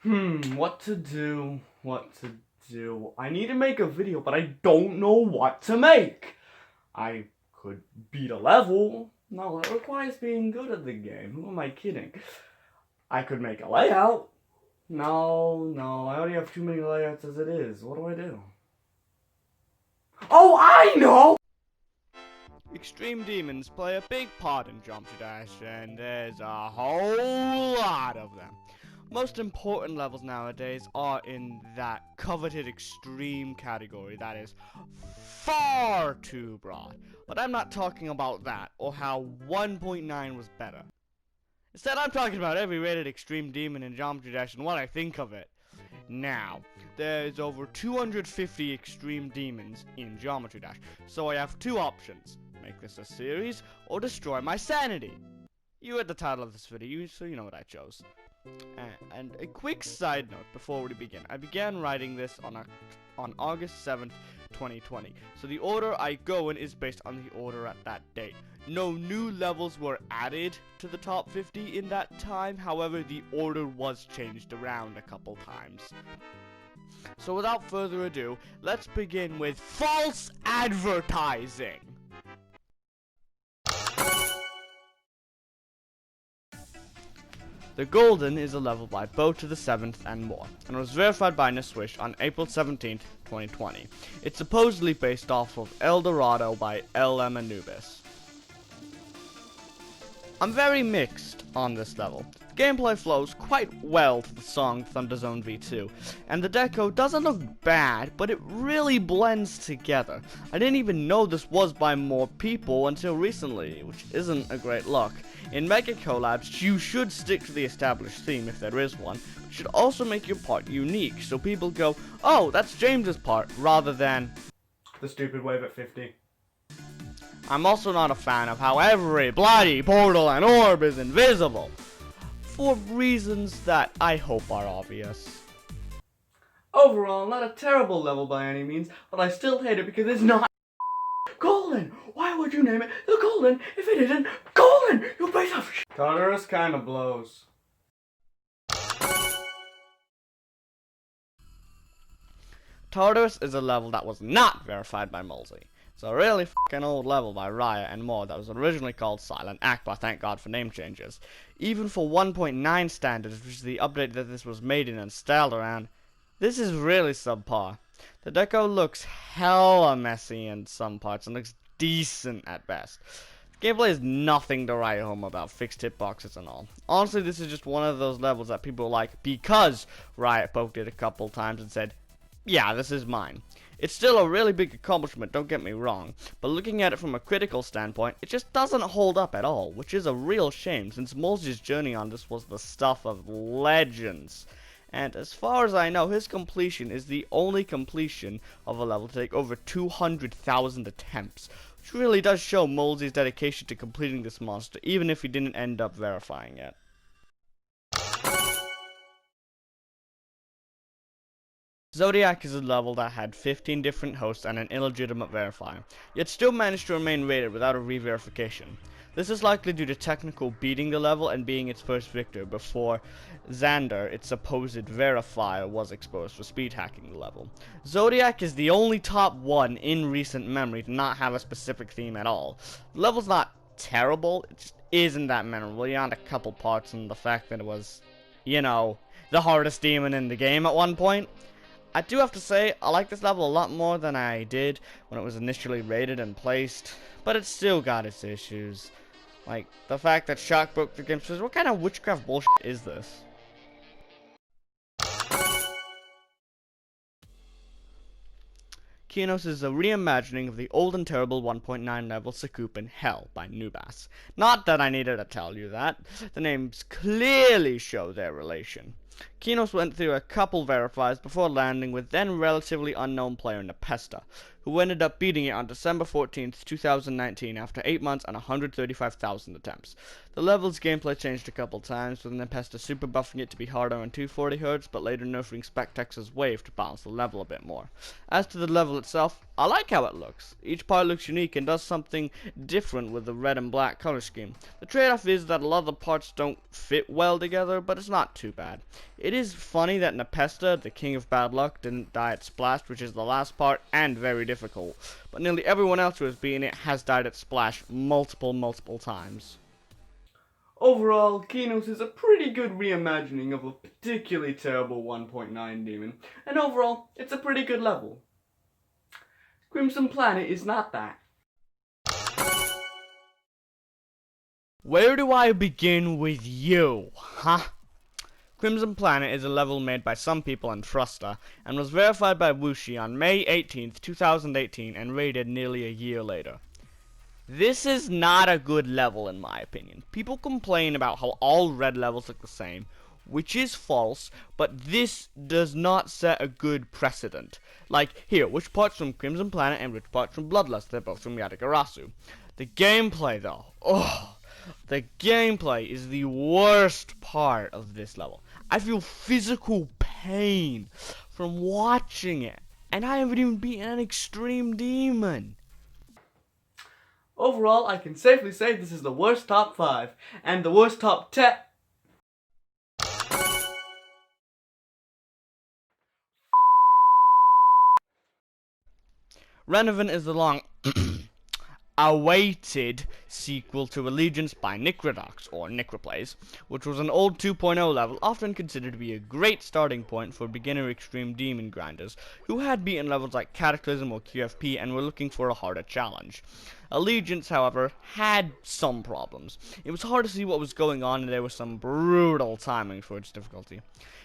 What to do? I need to make a video, but I don't know what to make. I could beat a level. No, that requires being good at the game. Who am I kidding? I could make a layout. No, I already have too many layouts as it is. What do I do? Oh, I know! Extreme demons play a big part in Geometry Dash, and there's a whole lot of them. Most important levels nowadays are in that coveted extreme category that is far too broad. But I'm not talking about that, or how 1.9 was better. Instead, I'm talking about every rated extreme demon in Geometry Dash and what I think of it. Now, there's over 250 extreme demons in Geometry Dash, so I have two options. Make this a series, or destroy my sanity. You read the title of this video, so you know what I chose. And a quick side note before we begin. I began writing this on August 7th, 2020. So the order I go in is based on the order at that date. No new levels were added to the top 50 in that time. However, the order was changed around a couple times. So without further ado, let's begin with false advertising. The Golden is a level by Bow to the 7th and more, and was verified by nSwish on April 17th, 2020. It's supposedly based off of El Dorado by lmao. I'm very mixed on this level. The gameplay flows quite well to the song Thunder Zone V2, and the deco doesn't look bad, but it really blends together. I didn't even know this was by more people until recently, which isn't a great look. In Mega Collabs, you should stick to the established theme if there is one, but you should also make your part unique, so people go, oh, that's James's part, rather than the stupid wave at 50. I'm also not a fan of how every bloody portal and orb is invisible, for reasons that I hope are obvious. Overall, not a terrible level by any means, but I still hate it because it's not golden. Why would you name it the Golden if it isn't golden? You piece of shit. Tartarus kind of blows. Tartarus is a level that was not verified by Mulsey. It's a really fucking old level by Riot and more that was originally called Silent Act, but thank God for name changes. Even for 1.9 standards, which is the update that this was made in and styled around, this is really subpar. The deco looks hella messy in some parts and looks decent at best. Gameplay is nothing to write home about, fixed hitboxes and all. Honestly, this is just one of those levels that people like because Riot poked it a couple times and said, yeah, this is mine. It's still a really big accomplishment, don't get me wrong, but looking at it from a critical standpoint, it just doesn't hold up at all, which is a real shame since Mulsey's journey on this was the stuff of legends. And as far as I know, his completion is the only completion of a level to take over 200,000 attempts, which really does show Mulsey's dedication to completing this monster, even if he didn't end up verifying it. Zodiac is a level that had 15 different hosts and an illegitimate verifier, yet still managed to remain rated without a re-verification. This is likely due to Technical beating the level and being its first victor before Xander, its supposed verifier, was exposed for speed hacking the level. Zodiac is the only top one in recent memory to not have a specific theme at all. The level's not terrible, it just isn't that memorable beyond a couple parts and the fact that it was, you know, the hardest demon in the game at one point. I do have to say, I like this level a lot more than I did when it was initially rated and placed, but it's still got its issues. Like, the fact that Shock broke the game says, what kind of witchcraft bullshit is this? Kinos is a reimagining of the old and terrible 1.9 level Sakupin Hell by Nubas. Not that I needed to tell you that, the names clearly show their relation. Kinos went through a couple verifiers before landing with then relatively unknown player npesta, who ended up beating it on December 14th, 2019 after 8 months and 135,000 attempts. The level's gameplay changed a couple times, with npesta super buffing it to be harder on 240Hz, but later nerfing Spectex's wave to balance the level a bit more. As to the level itself, I like how it looks. Each part looks unique and does something different with the red and black color scheme. The trade-off is that a lot of the parts don't fit well together, but it's not too bad. It is funny that npesta, the king of bad luck, didn't die at Splash, which is the last part and very difficult, but nearly everyone else who has beaten it has died at Splash multiple times. Overall, Kinos is a pretty good reimagining of a particularly terrible 1.9 demon, and overall, it's a pretty good level. Crimson Planet is not that. Where do I begin with you, huh? Crimson Planet is a level made by some people in Trusta, and was verified by Wooshi on May 18th, 2018, and rated nearly a year later. This is not a good level in my opinion. People complain about how all red levels look the same, which is false, but this does not set a good precedent. Like, here, which parts from Crimson Planet and which parts from Bloodlust? They're both from Yatagarasu. The gameplay, though, the gameplay is the worst part of this level. I feel physical pain from watching it, and I haven't even beaten an extreme demon. Overall, I can safely say this is the worst top 5, and the worst top 10. Renovan is the long awaited sequel to Allegiance by Nickredox, or Nickreplays, which was an old 2.0 level, often considered to be a great starting point for beginner extreme demon grinders, who had beaten levels like Cataclysm or QFP and were looking for a harder challenge. Allegiance, however, had some problems. It was hard to see what was going on, and there was some brutal timing for its difficulty.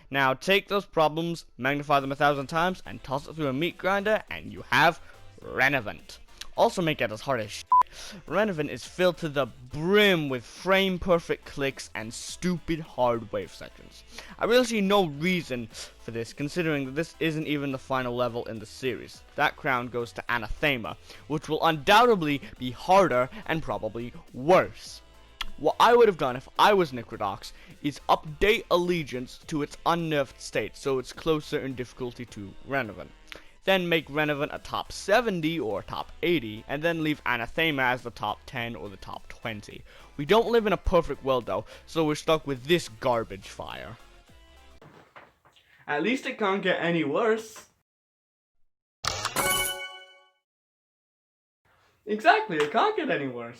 Now take those problems, magnify them 1,000 times, and toss it through a meat grinder, and you have Renovant. Also make it as hard as shit. Renovant is filled to the brim with frame-perfect clicks and stupid hard wave sections. I really see no reason for this, considering that this isn't even the final level in the series. That crown goes to Anathema, which will undoubtedly be harder and probably worse. What I would have done if I was Nickredox is update Allegiance to its unnerfed state so it's closer in difficulty to Renovant. Then make Renovant a top 70 or top 80, and then leave Anathema as the top 10 or the top 20. We don't live in a perfect world though, so we're stuck with this garbage fire. At least it can't get any worse. Exactly, it can't get any worse.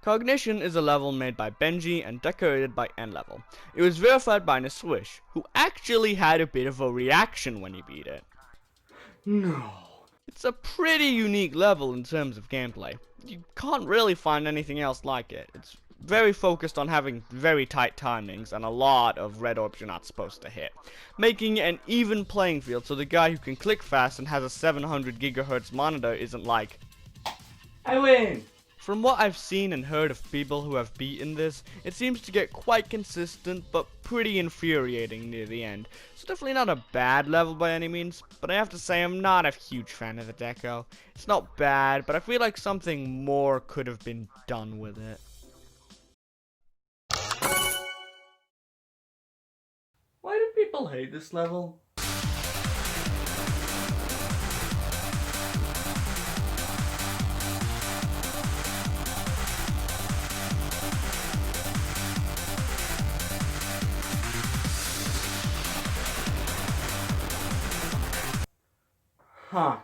Cognition is a level made by Benji and decorated by nLevel. It was verified by nSwish, who actually had a bit of a reaction when he beat it. No. It's a pretty unique level in terms of gameplay. You can't really find anything else like it. It's very focused on having very tight timings and a lot of red orbs you're not supposed to hit, making it an even playing field so the guy who can click fast and has a 700 GHz monitor isn't like, I win! From what I've seen and heard of people who have beaten this, it seems to get quite consistent but pretty infuriating near the end. So definitely not a bad level by any means, but I have to say I'm not a huge fan of the deco. It's not bad, but I feel like something more could have been done with it. Why do people hate this level? Huh.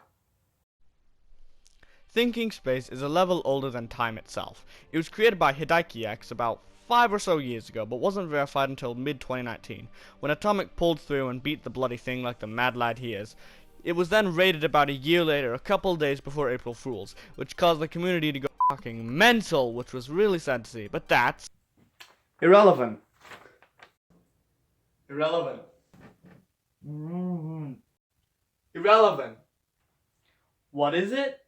Thinking Space is a level older than time itself. It was created by Hidaiki X about 5 or so years ago, but wasn't verified until mid-2019, when Atomic pulled through and beat the bloody thing like the mad lad he is. It was then raided about a year later, a couple days before April Fools, which caused the community to go fucking mental, which was really sad to see, but that's Irrelevant. Irrelevant. Irrelevant. What is it?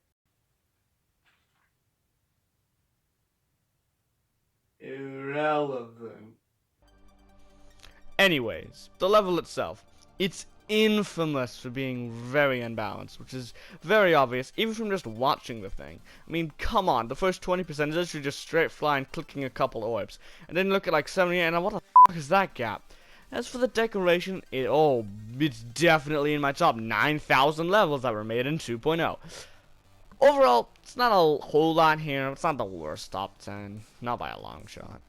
Irrelevant. Anyways, the level itself. It's infamous for being very unbalanced, which is very obvious even from just watching the thing. I mean, come on, the first 20% is literally just straight flying, clicking a couple orbs, and then look at like 78, and what the f is that gap? As for the decoration, it's definitely in my top 9,000 levels that were made in 2.0. Overall, it's not a whole lot here. It's not the worst top 10, not by a long shot.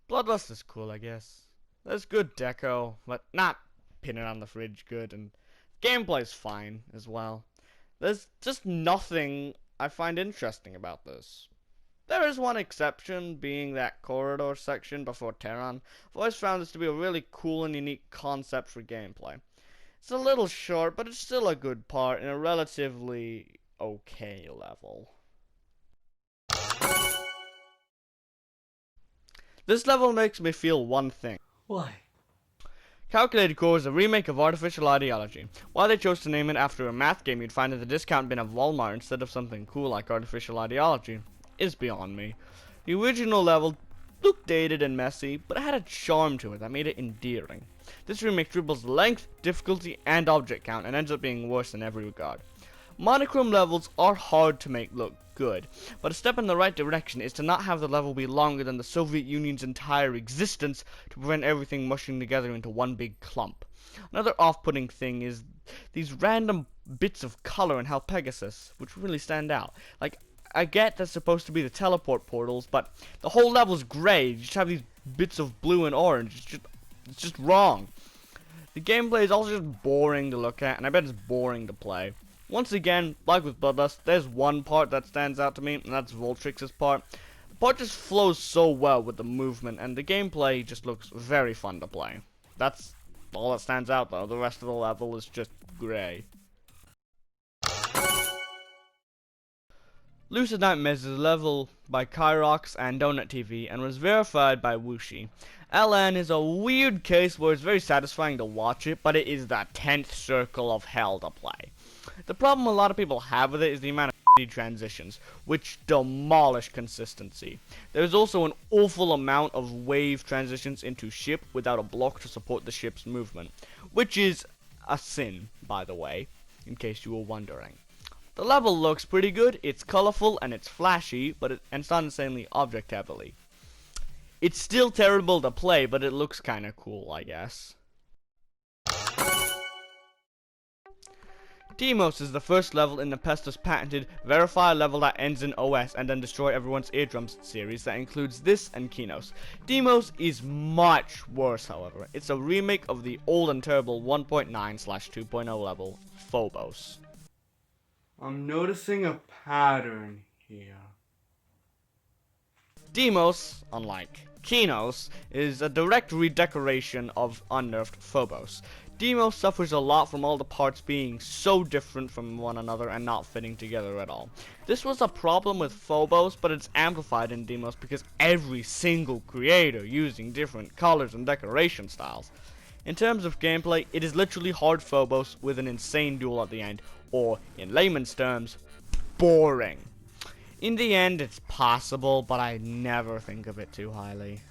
Bloodlust is cool, I guess. There's good deco, but not pin it on the fridge good, and gameplay's fine as well. There's just nothing I find interesting about this. There is one exception, being that corridor section before Terran. I've always found this to be a really cool and unique concept for gameplay. It's a little short, but it's still a good part in a relatively okay level. This level makes me feel one thing. Why? Calculated Core is a remake of Artificial Ideology. Why they chose to name it after a math game you'd find at the discount bin of Walmart instead of something cool like Artificial Ideology is beyond me. The original level looked dated and messy, but it had a charm to it that made it endearing. This remake triples length, difficulty, and object count, and ends up being worse in every regard. Monochrome levels are hard to make look good, but a step in the right direction is to not have the level be longer than the Soviet Union's entire existence to prevent everything mushing together into one big clump. Another off-putting thing is these random bits of color in Hell Pegasus, which really stand out. Like, I get that's supposed to be the teleport portals, but the whole level's gray. You just have these bits of blue and orange. It's just wrong. The gameplay is also just boring to look at, and I bet it's boring to play. Once again, like with Bloodlust, there's one part that stands out to me, and that's Voltrix's part. The part just flows so well with the movement, and the gameplay just looks very fun to play. That's all that stands out, though. The rest of the level is just grey. Lucid Nightmares is a level by Kyrox and Donut TV and was verified by Wooshi. LN is a weird case where it's very satisfying to watch it, but it is the 10th circle of hell to play. The problem a lot of people have with it is the amount of transitions, which demolish consistency. There's also an awful amount of wave transitions into ship without a block to support the ship's movement, which is a sin, by the way, in case you were wondering. The level looks pretty good, it's colorful and it's flashy, but it's not insanely object heavily. It's still terrible to play, but it looks kinda cool, I guess. Demos is the first level in npesta's patented verify level that ends in OS and then destroy everyone's eardrums series that includes this and Kinos. Demos is much worse, however. It's a remake of the old and terrible 1.9/2.0 level, Phobos. I'm noticing a pattern here. Demos, unlike Kinos, is a direct redecoration of unnerfed Phobos. Demos suffers a lot from all the parts being so different from one another and not fitting together at all. This was a problem with Phobos, but it's amplified in Demos because every single creator using different colors and decoration styles. In terms of gameplay, it is literally hard Phobos with an insane duel at the end, or, in layman's terms, boring. In the end, it's possible, but I never think of it too highly.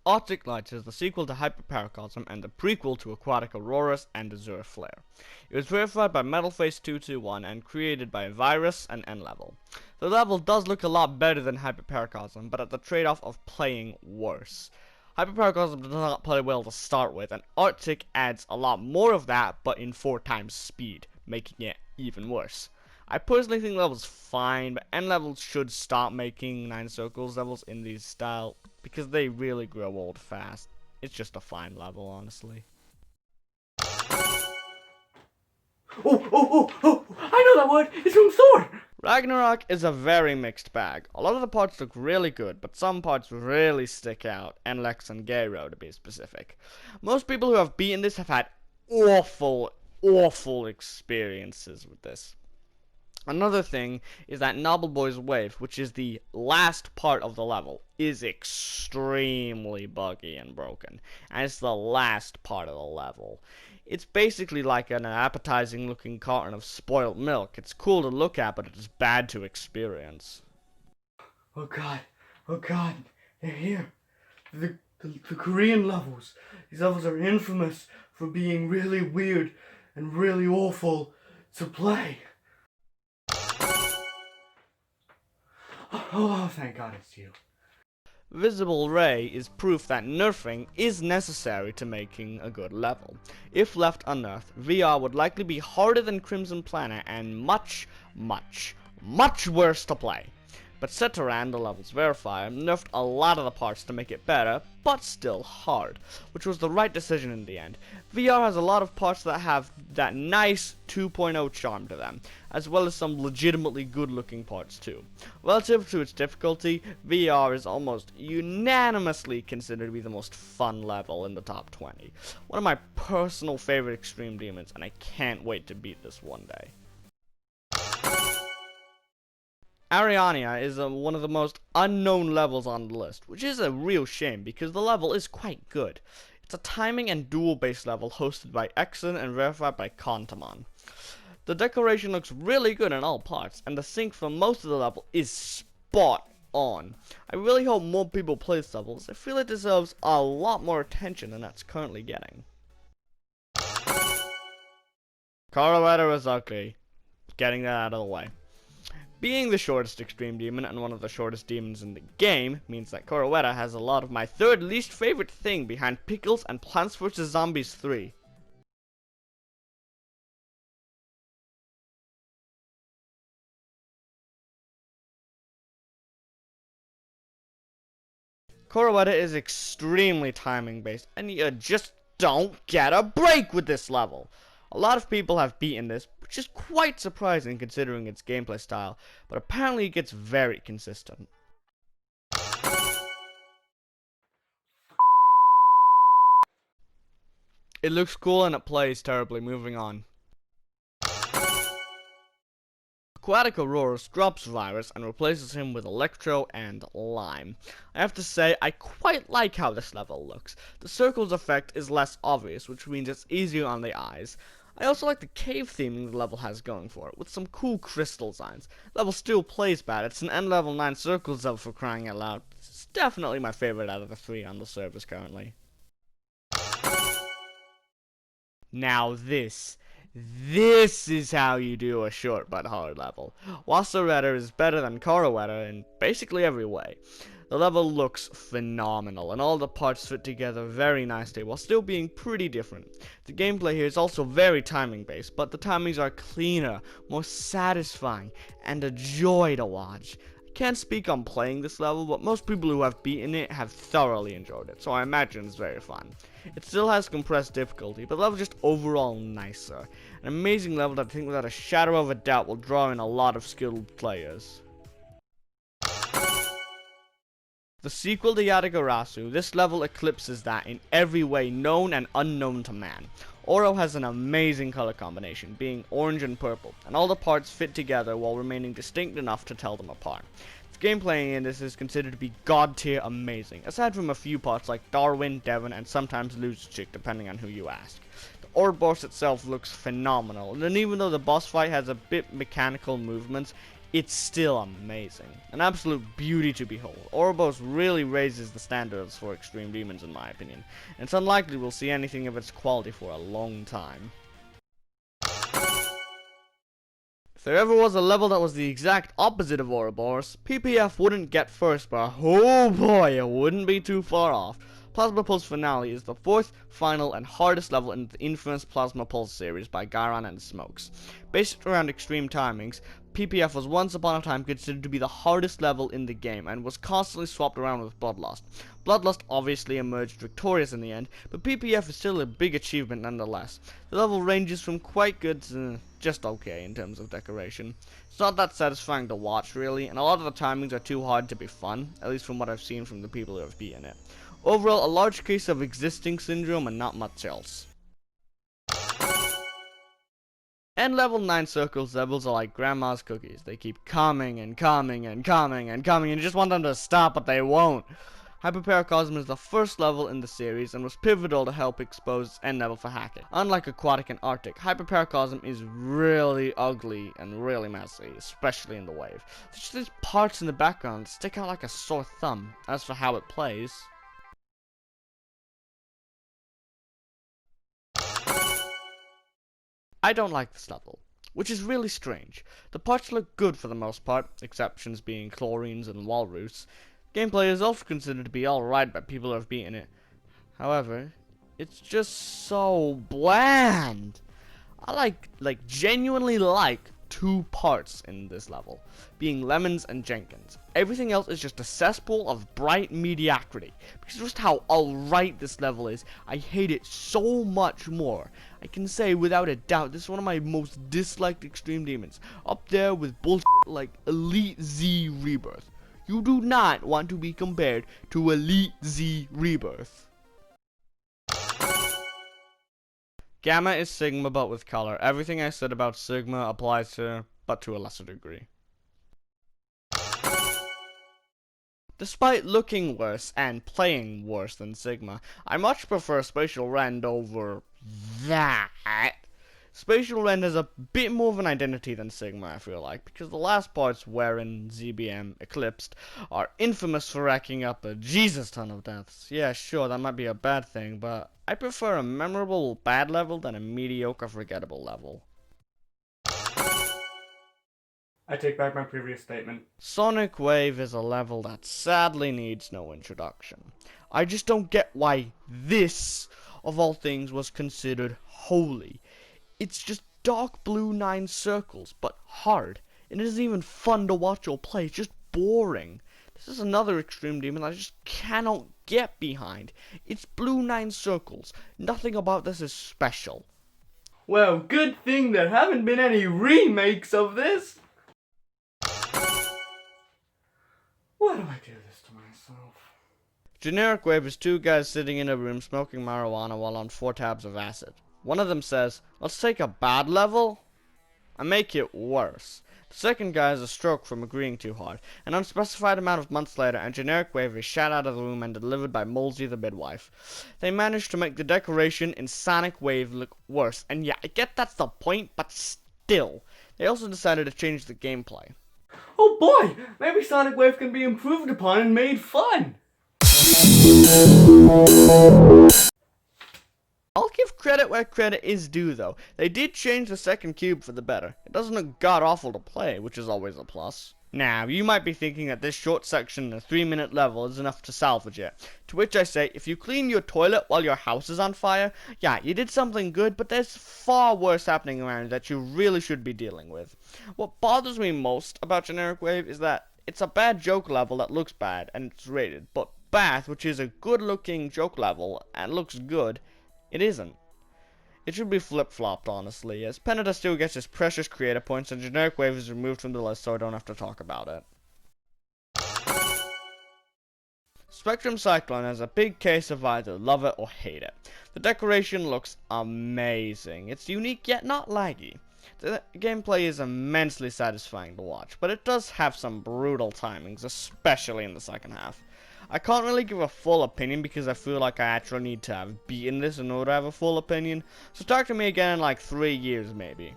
Arctic Lights is the sequel to Hyperparacosm and the prequel to Aquatic Auroras and Azure Flare. It was verified by MetalFace221 and created by Virus and N-Level. The level does look a lot better than Hyperparacosm, but at the trade-off of playing worse. Hyperparacosm does not play well to start with, and Arctic adds a lot more of that, but in 4 times speed, making it even worse. I personally think the level's fine, but N-levels should stop making 9 circles levels in these style, because they really grow old fast. It's just a fine level, honestly. Oh, I know that word! It's from Thor! Ragnarok is a very mixed bag. A lot of the parts look really good, but some parts really stick out, and Lex and Garo to be specific. Most people who have beaten this have had awful experiences with this. Another thing is that Knobbelboy's wave, which is the last part of the level, is extremely buggy and broken, and it's the last part of the level. It's basically like an appetizing looking carton of spoiled milk. It's cool to look at, but it is bad to experience. Oh god, They're here. The Korean levels. These levels are infamous for being really weird and really awful to play. Oh, thank God it's you. Visible Ray is proof that nerfing is necessary to making a good level. If left unearthed, VR would likely be harder than Crimson Planet and much worse to play. But Setaran, the level's verifier, nerfed a lot of the parts to make it better, but still hard, which was the right decision in the end. VR has a lot of parts that have that nice 2.0 charm to them, as well as some legitimately good looking parts too. Relative to its difficulty, VR is almost unanimously considered to be the most fun level in the top 20. One of my personal favorite Extreme Demons, and I can't wait to beat this one day. Ariania is one of the most unknown levels on the list, which is a real shame because the level is quite good. It's a timing and duel based level hosted by Exon and verified by Kotamon. The decoration looks really good in all parts, and the sync for most of the level is spot on. I really hope more people play this level, as I feel it deserves a lot more attention than it's currently getting. KrmaL is ugly. Getting that out of the way. Being the shortest Extreme Demon and one of the shortest demons in the game means that KrmaL has a lot of my third least favorite thing behind Pickles and Plants vs. Zombies 3. KrmaL is extremely timing based, and you just don't get a break with this level. A lot of people have beaten this, which is quite surprising considering its gameplay style, but apparently it gets very consistent. It looks cool and it plays terribly. Moving on. Aquatic Aurorus drops Virus and replaces him with Electro and Lime. I have to say, I quite like how this level looks. The circles effect is less obvious, which means it's easier on the eyes. I also like the cave theming the level has going for it, with some cool crystal designs. The level still plays bad, it's an end level 9 circles level for crying out loud. It's definitely my favorite out of the 3 on the servers currently. Now this is how you do a short but hard level. Wasseretta is better than KrmaL in basically every way. The level looks phenomenal, and all the parts fit together very nicely while still being pretty different. The gameplay here is also very timing based, but the timings are cleaner, more satisfying, and a joy to watch. I can't speak on playing this level, but most people who have beaten it have thoroughly enjoyed it, so I imagine it's very fun. It still has compressed difficulty, but the level is just overall nicer. An amazing level that I think without a shadow of a doubt will draw in a lot of skilled players. The sequel to Yatagarasu, this level eclipses that in every way known and unknown to man. Oro has an amazing color combination, being orange and purple, and all the parts fit together while remaining distinct enough to tell them apart. The gameplay in this is considered to be god tier amazing, aside from a few parts like Darwin, Devon, and sometimes Lucichick depending on who you ask. The Ord boss itself looks phenomenal, and even though the boss fight has a bit mechanical movements, it's still amazing. An absolute beauty to behold. Ouroboros really raises the standards for Extreme Demons in my opinion, and it's unlikely we'll see anything of its quality for a long time. If there ever was a level that was the exact opposite of Ouroboros, PPF wouldn't get first, but oh boy, it wouldn't be too far off. Plasma Pulse Finale is the 4th, final, and hardest level in the infamous Plasma Pulse series by Gyron and Smokes. Based around extreme timings, PPF was once upon a time considered to be the hardest level in the game, and was constantly swapped around with Bloodlust. Bloodlust obviously emerged victorious in the end, but PPF is still a big achievement nonetheless. The level ranges from quite good to just okay in terms of decoration. It's not that satisfying to watch really, and a lot of the timings are too hard to be fun, at least from what I've seen from the people who have beaten it. Overall, a large case of existing syndrome and not much else. End level 9 circles levels are like grandma's cookies. They keep coming and coming and coming and coming, and you just want them to stop, but they won't. Hyperparacosm is the first level in the series and was pivotal to help expose its end level for hacking. Unlike Aquatic and Arctic, Hyperparacosm is really ugly and really messy, especially in the wave. There's just these parts in the background that stick out like a sore thumb. As for how it plays, I don't like this level, which is really strange. The parts look good for the most part, exceptions being chlorines and walrus. Gameplay is also considered to be alright by people who have beaten it. However, it's just so bland. I genuinely like 2 parts in this level, being Lemons and Jenkins. Everything else is just a cesspool of bright mediocrity. Because just how alright this level is, I hate it so much more. I can say without a doubt this is one of my most disliked Extreme Demons, up there with bullshit like Elite Z Rebirth. You do not want to be compared to Elite Z Rebirth. Gamma is Sigma but with color. Everything I said about Sigma applies to, but to a lesser degree. Despite looking worse and playing worse than Sigma, I much prefer Spatial Rend over that. Spatial Rend has a bit more of an identity than Sigma, I feel like, because the last parts wherein ZBM Eclipsed are infamous for racking up a Jesus ton of deaths. Yeah, sure, that might be a bad thing, but I prefer a memorable bad level than a mediocre forgettable level. I take back my previous statement. Sonic Wave is a level that sadly needs no introduction. I just don't get why this, of all things, was considered holy. It's just dark blue 9 circles, but hard. It isn't even fun to watch or play, it's just boring. This is another Extreme Demon I just cannot get behind. It's blue 9 circles. Nothing about this is special. Well, good thing there haven't been any remakes of this. Why do I do this to myself? Generic Wave is 2 guys sitting in a room smoking marijuana while on 4 tabs of acid. One of them says, "Let's take a bad level and make it worse." The second guy has a stroke from agreeing too hard. An unspecified amount of months later, and Generic Wave is shot out of the room and delivered by Molesy the midwife. They managed to make the decoration in Sonic Wave look worse. And yeah, I get that's the point, but still. They also decided to change the gameplay. Oh boy, maybe Sonic Wave can be improved upon and made fun. I'll give credit where credit is due though. They did change the second cube for the better. It doesn't look god awful to play, which is always a plus. Now, you might be thinking that this short section in a 3-minute level is enough to salvage it. To which I say, if you clean your toilet while your house is on fire, yeah, you did something good, but there's far worse happening around that you really should be dealing with. What bothers me most about Generic Wave is that it's a bad joke level that looks bad, and it's rated, but Bath, which is a good-looking joke level, and looks good, it isn't. It should be flip-flopped, honestly, as Penita still gets his precious creator points and Generic Wave is removed from the list so I don't have to talk about it. Spectrum Cyclone has a big case of either love it or hate it. The decoration looks amazing. It's unique yet not laggy. The gameplay is immensely satisfying to watch, but it does have some brutal timings, especially in the second half. I can't really give a full opinion because I feel like I actually need to have beaten this in order to have a full opinion, so talk to me again in like 3 years maybe.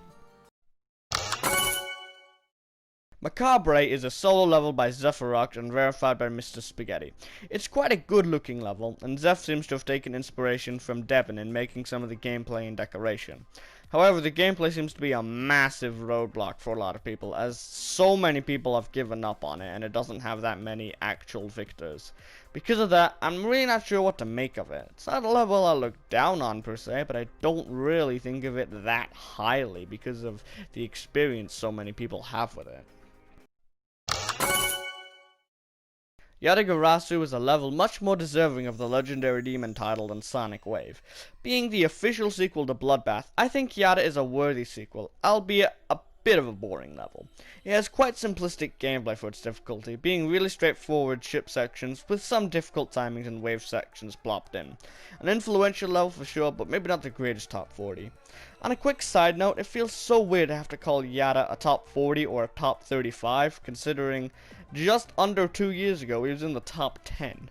Macabre is a solo level by Zephyrox and verified by MrSpaghetti. It's quite a good looking level, and Zeph seems to have taken inspiration from Devon in making some of the gameplay and decoration. However, the gameplay seems to be a massive roadblock for a lot of people, as so many people have given up on it, and it doesn't have that many actual victors. Because of that, I'm really not sure what to make of it. It's not a level I look down on per se, but I don't really think of it that highly because of the experience so many people have with it. Yatagarasu is a level much more deserving of the legendary demon title than Sonic Wave. Being the official sequel to Bloodbath, I think Yata is a worthy sequel, albeit a bit of a boring level. It has quite simplistic gameplay for its difficulty, being really straightforward ship sections with some difficult timings and wave sections plopped in. An influential level for sure, but maybe not the greatest top 40. On a quick side note, it feels so weird to have to call Yata a top 40 or a top 35, considering just under 2 years ago he was in the top 10.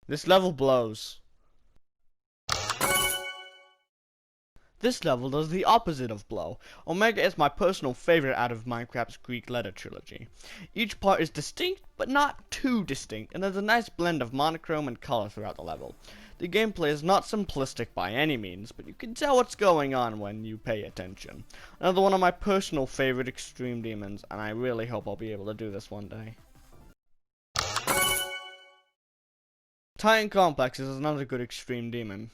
This level blows. This level does the opposite of blow. Omega is my personal favorite out of Minecraft's Greek letter trilogy. Each part is distinct, but not too distinct, and there's a nice blend of monochrome and color throughout the level. The gameplay is not simplistic by any means, but you can tell what's going on when you pay attention. Another one of my personal favorite extreme demons, and I really hope I'll be able to do this one day. Titan Complex is another good extreme demon.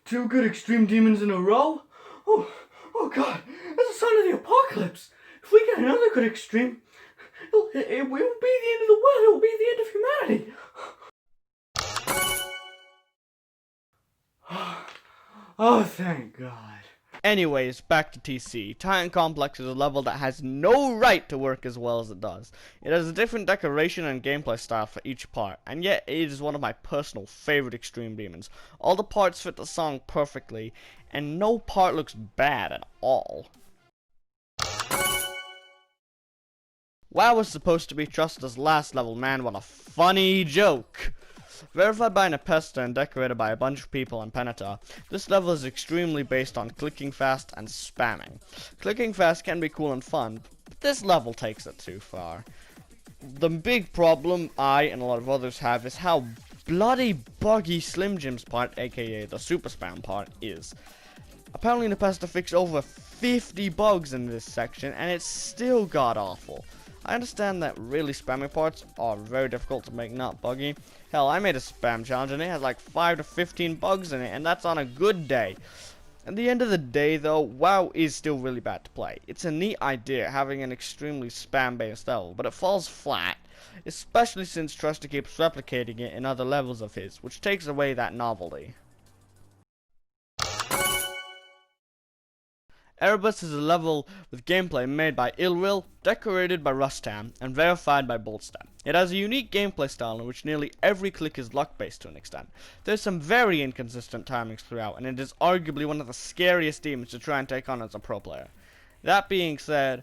2 good extreme demons in a row? Oh god, that's a sign of the apocalypse. If we get another good extreme, it will be the end of the world. It will be the end of humanity. Oh, thank God. Anyways, back to TC. Titan Complex is a level that has no right to work as well as it does. It has a different decoration and gameplay style for each part, and yet it is one of my personal favorite extreme demons. All the parts fit the song perfectly, and no part looks bad at all. WoW was supposed to be Trusta's last level, man, what a funny joke. Verified by npesta and decorated by a bunch of people on Penata, this level is extremely based on clicking fast and spamming. Clicking fast can be cool and fun, but this level takes it too far. The big problem I and a lot of others have is how bloody buggy Slim Jim's part, aka the super spam part, is. Apparently npesta fixed over 50 bugs in this section, and it's still god awful. I understand that really spammy parts are very difficult to make not buggy. Hell, I made a spam challenge and it had like 5 to 15 bugs in it, and that's on a good day. At the end of the day though, WoW is still really bad to play. It's a neat idea having an extremely spam based level, but it falls flat, especially since Trusta keeps replicating it in other levels of his, which takes away that novelty. Erebus is a level with gameplay made by Illwill, decorated by Rustam, and verified by Boltstam. It has a unique gameplay style in which nearly every click is luck-based to an extent. There's some very inconsistent timings throughout, and it is arguably one of the scariest demons to try and take on as a pro player. That being said,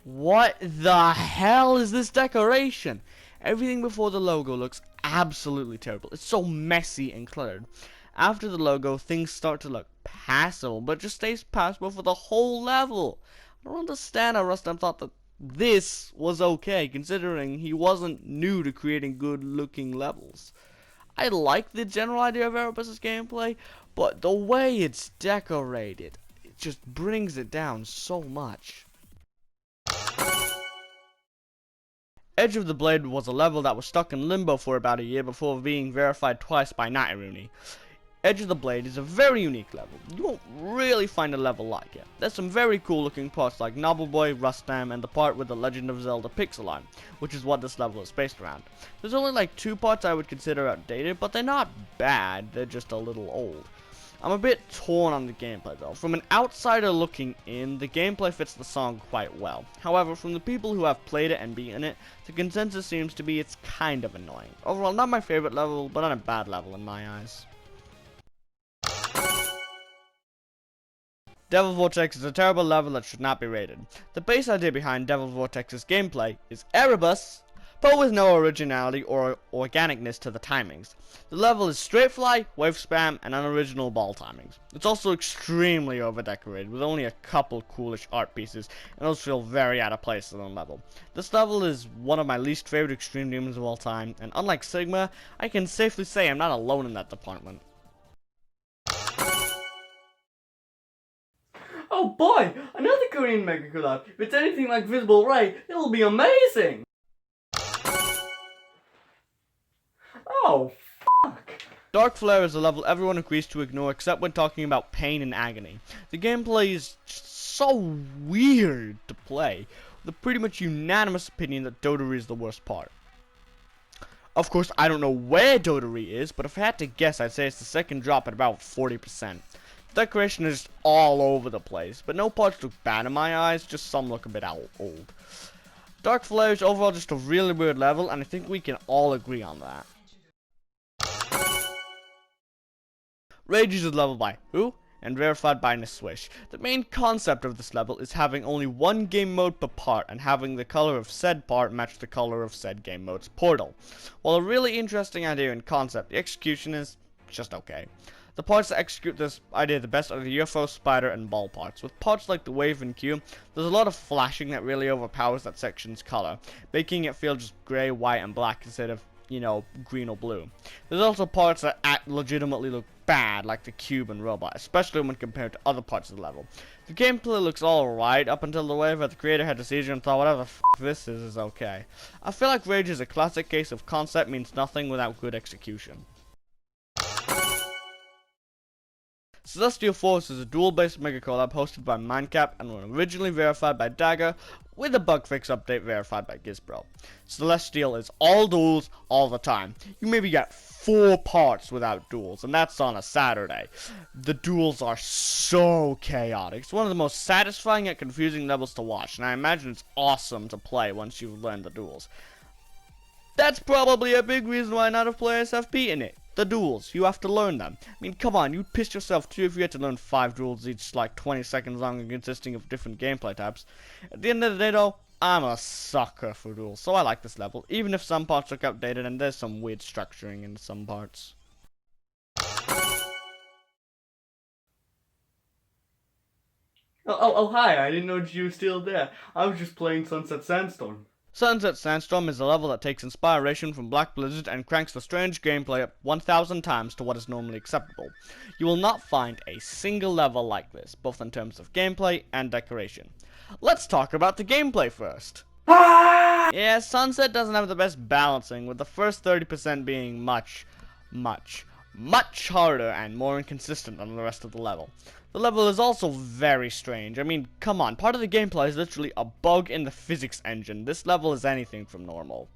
what the hell is this decoration? Everything before the logo looks absolutely terrible. It's so messy and cluttered. After the logo, things start to look passable, but it just stays passable for the whole level. I don't understand how Rustam thought that this was okay, considering he wasn't new to creating good looking levels. I like the general idea of Erebus' gameplay, but the way it's decorated, it just brings it down so much. Edge of the Blade was a level that was stuck in limbo for about a year before being verified twice by eiruni. Edge of the Blade is a very unique level. You won't really find a level like it. There's some very cool looking parts like Knobbelboy, Rustam, and the part with the Legend of Zelda pixel art, which is what this level is based around. There's only like 2 parts I would consider outdated, but they're not bad, they're just a little old. I'm a bit torn on the gameplay though. From an outsider looking in, the gameplay fits the song quite well. However, from the people who have played it and beaten it, the consensus seems to be it's kind of annoying. Overall, not my favorite level, but not a bad level in my eyes. Devil Vortex is a terrible level that should not be rated. The base idea behind Devil Vortex's gameplay is Erebus, but with no originality or organicness to the timings. The level is straight fly, wave spam, and unoriginal ball timings. It's also extremely over-decorated, with only a couple coolish art pieces, and those feel very out of place in the level. This level is one of my least favorite extreme demons of all time, and unlike Sigma, I can safely say I'm not alone in that department. Oh boy, another Korean mega collab. If it's anything like Visible Ray, it'll be amazing. Oh, fuck. Dark Flare is a level everyone agrees to ignore except when talking about pain and agony. The gameplay is just so weird to play, with a pretty much unanimous opinion that Dorami is the worst part. Of course, I don't know where Dorami is, but if I had to guess, I'd say it's the second drop at about 40%. The decoration is just all over the place, but no parts look bad in my eyes, just some look a bit old. Dark Flare is overall just a really weird level, and I think we can all agree on that. Rage is leveled by who? and verified by nSwish. The main concept of this level is having only one game mode per part and having the color of said part match the color of said game mode's portal. While a really interesting idea and concept, the execution is just okay. The parts that execute this idea the best are the UFO, spider, and ball parts. With parts like the wave and cube, there's a lot of flashing that really overpowers that section's color, making it feel just gray, white, and black instead of, you know, green or blue. There's also parts that legitimately look bad, like the cube and robot, especially when compared to other parts of the level. The gameplay looks alright up until the wave, but the creator had a seizure and thought whatever the f this is okay. I feel like Rage is a classic case of concept means nothing without good execution. Celestial Force is a duel-based mega collab hosted by Mindcap and was originally verified by Dagger, with a bug fix update verified by Gizbro. Celestial is all duels all the time. You maybe get 4 parts without duels, and that's on a Saturday. The duels are so chaotic. It's one of the most satisfying yet confusing levels to watch, and I imagine it's awesome to play once you've learned the duels. That's probably a big reason why not enough players have beaten it. The duels, you have to learn them. I mean, come on, you'd piss yourself too if you had to learn 5 duels each like 20 seconds long and consisting of different gameplay types. At the end of the day though, I'm a sucker for duels, so I like this level, even if some parts look outdated and there's some weird structuring in some parts. Oh, hi, I didn't know you were still there. I was just playing Sunset Sandstorm. Sunset Sandstorm is a level that takes inspiration from Black Blizzard and cranks the strange gameplay up 1,000 times to what is normally acceptable. You will not find a single level like this, both in terms of gameplay and decoration. Let's talk about the gameplay first. Yeah, Sunset doesn't have the best balancing, with the first 30% being much harder and more inconsistent than the rest of the level. The level is also very strange. I mean, come on, part of the gameplay is literally a bug in the physics engine. This level is anything from normal.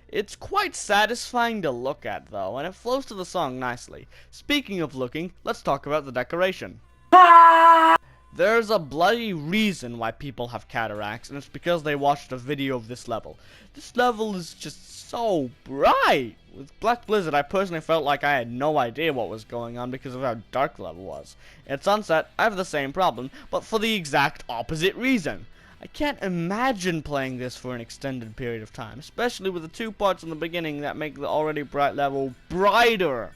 It's quite satisfying to look at though, and it flows to the song nicely. Speaking of looking, let's talk about the decoration. There's a bloody reason why people have cataracts, and it's because they watched a video of this level. This level is just so bright. With Black Blizzard, I personally felt like I had no idea what was going on because of how dark the level was. At Sunset, I have the same problem, but for the exact opposite reason. I can't imagine playing this for an extended period of time, especially with the 2 parts in the beginning that make the already bright level brighter.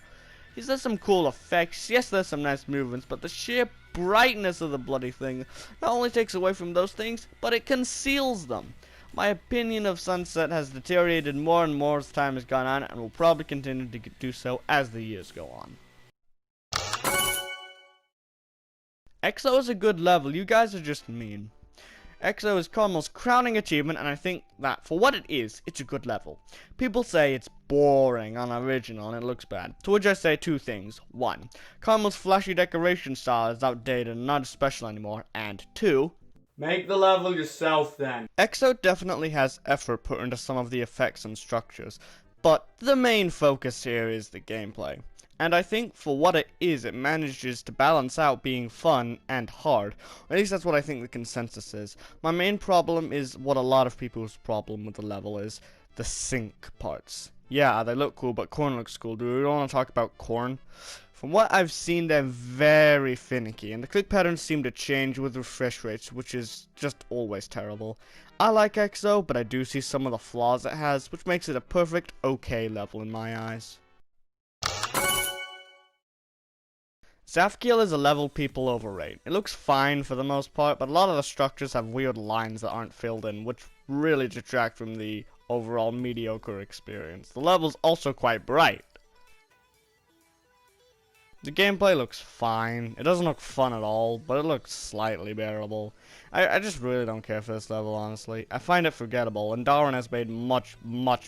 Yes, there's some cool effects, yes, there's some nice movements, but the sheer brightness of the bloody thing not only takes away from those things, but it conceals them. My opinion of Sunset has deteriorated more and more as time has gone on, and will probably continue to do so as the years go on. EXO is a good level, you guys are just mean. EXO is KrmaL's crowning achievement, and I think that, for what it is, it's a good level. People say it's boring, unoriginal, and it looks bad. To which I say 2 things. 1. KrmaL's flashy decoration style is outdated and not special anymore. And 2. Make the level yourself then. EXO definitely has effort put into some of the effects and structures, but the main focus here is the gameplay. And I think for what it is, it manages to balance out being fun and hard. Or at least that's what I think the consensus is. My main problem is what a lot of people's problem with the level is, the sync parts. Yeah, they look cool, but corn looks cool. Do we really want to talk about corn? From what I've seen, they're very finicky, and the click patterns seem to change with refresh rates, which is just always terrible. I like EXO, but I do see some of the flaws it has, which makes it a perfect okay level in my eyes. Zafkiel is a level people overrate. It looks fine for the most part, but a lot of the structures have weird lines that aren't filled in, which really detract from the overall mediocre experience. The level's also quite bright. The gameplay looks fine. It doesn't look fun at all, but it looks slightly bearable. I just really don't care for this level, honestly. I find it forgettable, and Darwin has made much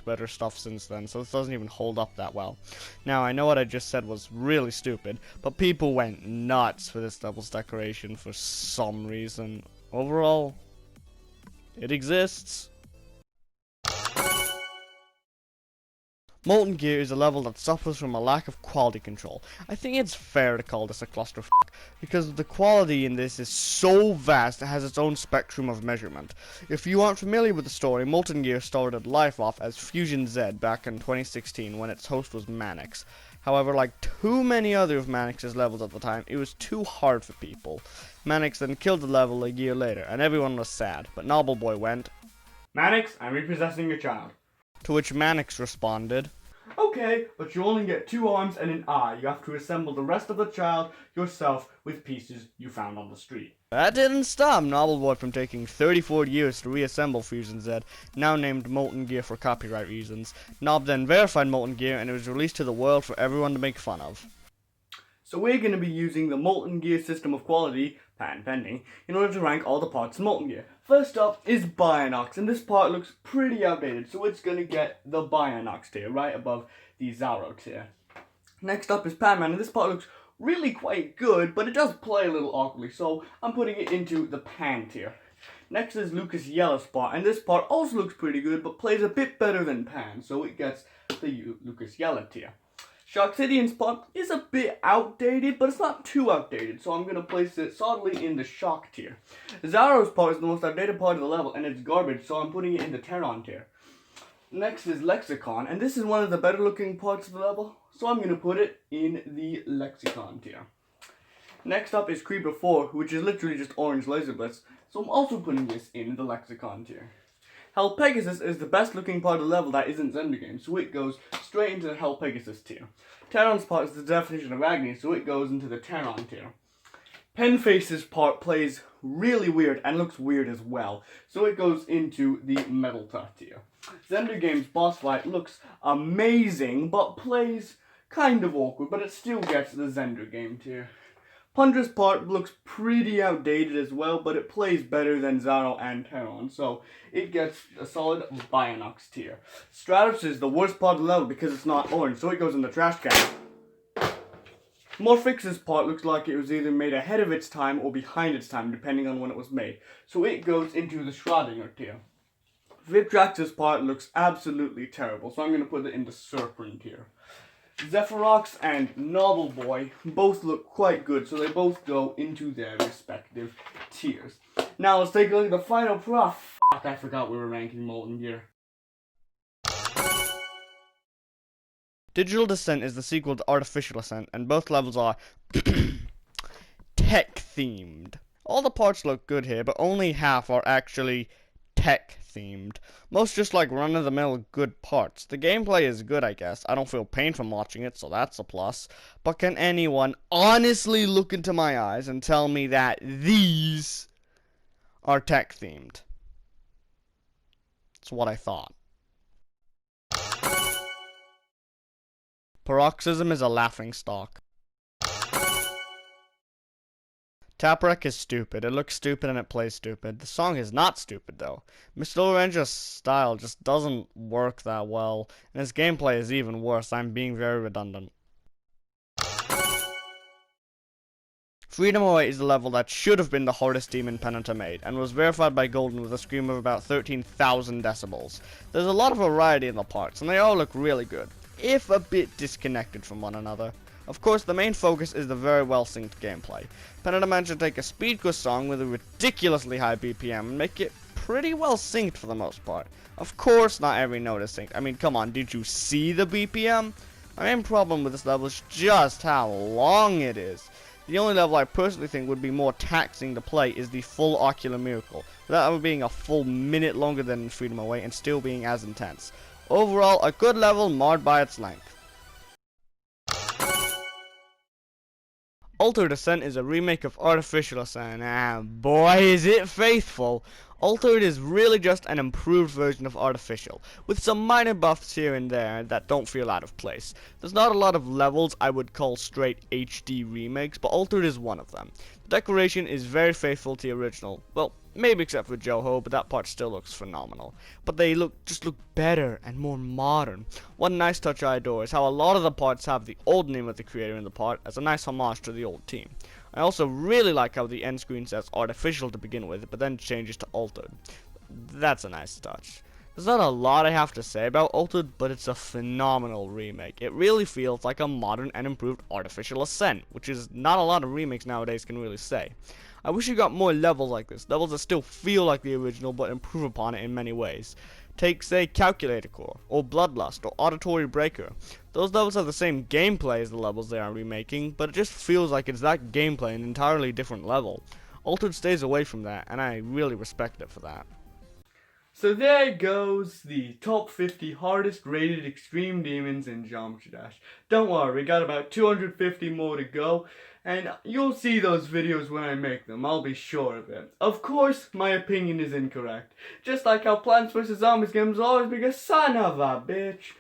better stuff since then, so this doesn't even hold up that well. Now, I know what I just said was really stupid, but people went nuts for this level's decoration for some reason. Overall, it exists. Molten Gear is a level that suffers from a lack of quality control. I think it's fair to call this a clusterfuck, because the quality in this is so vast it has its own spectrum of measurement. If you aren't familiar with the story, Molten Gear started life off as Fusion Z back in 2016 when its host was Manix. However, like too many other of Manix's levels at the time, it was too hard for people. Manix then killed the level a year later, and everyone was sad, but Knobbelboy went, Manix, I'm repossessing your child. to which Manix responded, Okay, but you only get 2 arms and an eye. You have to assemble the rest of the child yourself with pieces you found on the street. That didn't stop Knobbelboy from taking 34 years to reassemble Fusion Z, now named Molten Gear for copyright reasons. Knob then verified Molten Gear and it was released to the world for everyone to make fun of. So we're going to be using the Molten Gear system of quality, patent pending, in order to rank all the parts of Molten Gear. First up is Bionox, and this part looks pretty outdated, so it's going to get the Bionox tier, right above the Zaro tier. Next up is Pan-Man, and this part looks really quite good, but it does play a little awkwardly, so I'm putting it into the Pan tier. Next is Lucas Yellow Spot, and this part also looks pretty good, but plays a bit better than Pan, so it gets the Lucas Yellow tier. Sharksidian Spot is a bit outdated, but it's not too outdated, so I'm going to place it solidly in the Shock tier. Zaro's part is the most outdated part of the level, and it's garbage, so I'm putting it in the Terron tier. Next is Lexicon, and this is one of the better looking parts of the level, so I'm going to put it in the Lexicon tier. Next up is Creeper 4, which is literally just orange laser blitz, so I'm also putting this in the Lexicon tier. Hell Pegasus is the best looking part of the level that isn't Zender Game, so it goes straight into the Hell Pegasus tier. Terron's part is the definition of Agony, so it goes into the Terron tier. Penface's part plays really weird and looks weird as well, so it goes into the Metal Tough tier. Zender Game's boss fight looks amazing, but plays kind of awkward, but it still gets the Zender Game tier. Pundra's part looks pretty outdated as well, but it plays better than Zaro and Terron, so it gets a solid Bionox tier. Stratos is the worst part of the level because it's not orange, so it goes in the trash can. Morphix's part looks like it was either made ahead of its time or behind its time, depending on when it was made, so it goes into the Schrodinger tier. Viptrax's part looks absolutely terrible, so I'm going to put it in the Serpent tier. Zephyrox and Knobbelboy both look quite good, so they both go into their respective tiers. Now let's take a look at the final product. Fuck, I forgot we were ranking Molten Gear. Digital Descent is the sequel to Artificial Ascent, and both levels are tech-themed. All the parts look good here, but only half are actually tech-themed. Most just like run-of-the-mill good parts. The gameplay is good, I guess. I don't feel pain from watching it, so that's a plus. But can anyone honestly look into my eyes and tell me that these are tech-themed? That's what I thought. Paroxysm is a laughingstock. Taprek is stupid. It looks stupid and it plays stupid. The song is not stupid though. Mr. Lorenzo's style just doesn't work that well, and his gameplay is even worse. I'm being very redundant. Freedom Away is the level that should have been the hardest demon Penanta made, and was verified by Golden with a scream of about 13,000 decibels. There's a lot of variety in the parts, and they all look really good, if a bit disconnected from one another. Of course, the main focus is the very well synced gameplay. Penanta managed to take a speedquest song with a ridiculously high BPM and make it pretty well synced for the most part. Of course, not every note is synced. I mean, come on, did you see the BPM? My main problem with this level is just how long it is. The only level I personally think would be more taxing to play is the full Ocular Miracle, without ever being a full minute longer than Freedom Away and still being as intense. Overall, a good level marred by its length. Altered Ascent is a remake of Artificial Ascent, and boy is it faithful. Altered is really just an improved version of Artificial, with some minor buffs here and there that don't feel out of place. There's not a lot of levels I would call straight HD remakes, but Altered is one of them. The decoration is very faithful to the original, well, maybe except for Joho, but that part still looks phenomenal. But they just look better and more modern. One nice touch I adore is how a lot of the parts have the old name of the creator in the part as a nice homage to the old team. I also really like how the end screen says Artificial to begin with, but then changes to Altered. That's a nice touch. There's not a lot I have to say about Altered, but it's a phenomenal remake. It really feels like a modern and improved Artificial Ascent, which is not a lot of remakes nowadays can really say. I wish you got more levels like this, levels that still feel like the original but improve upon it in many ways. Take, say, Calculator Core, or Bloodlust, or Auditory Breaker. Those levels have the same gameplay as the levels they are remaking, but it just feels like it's that gameplay in an entirely different level. Altered stays away from that, and I really respect it for that. So there goes the top 50 hardest rated extreme demons in Geometry Dash. Don't worry, we got about 250 more to go, and you'll see those videos when I make them, I'll be sure of it. Of course, my opinion is incorrect. Just like how Plants vs. Zombies games always be a son of a bitch.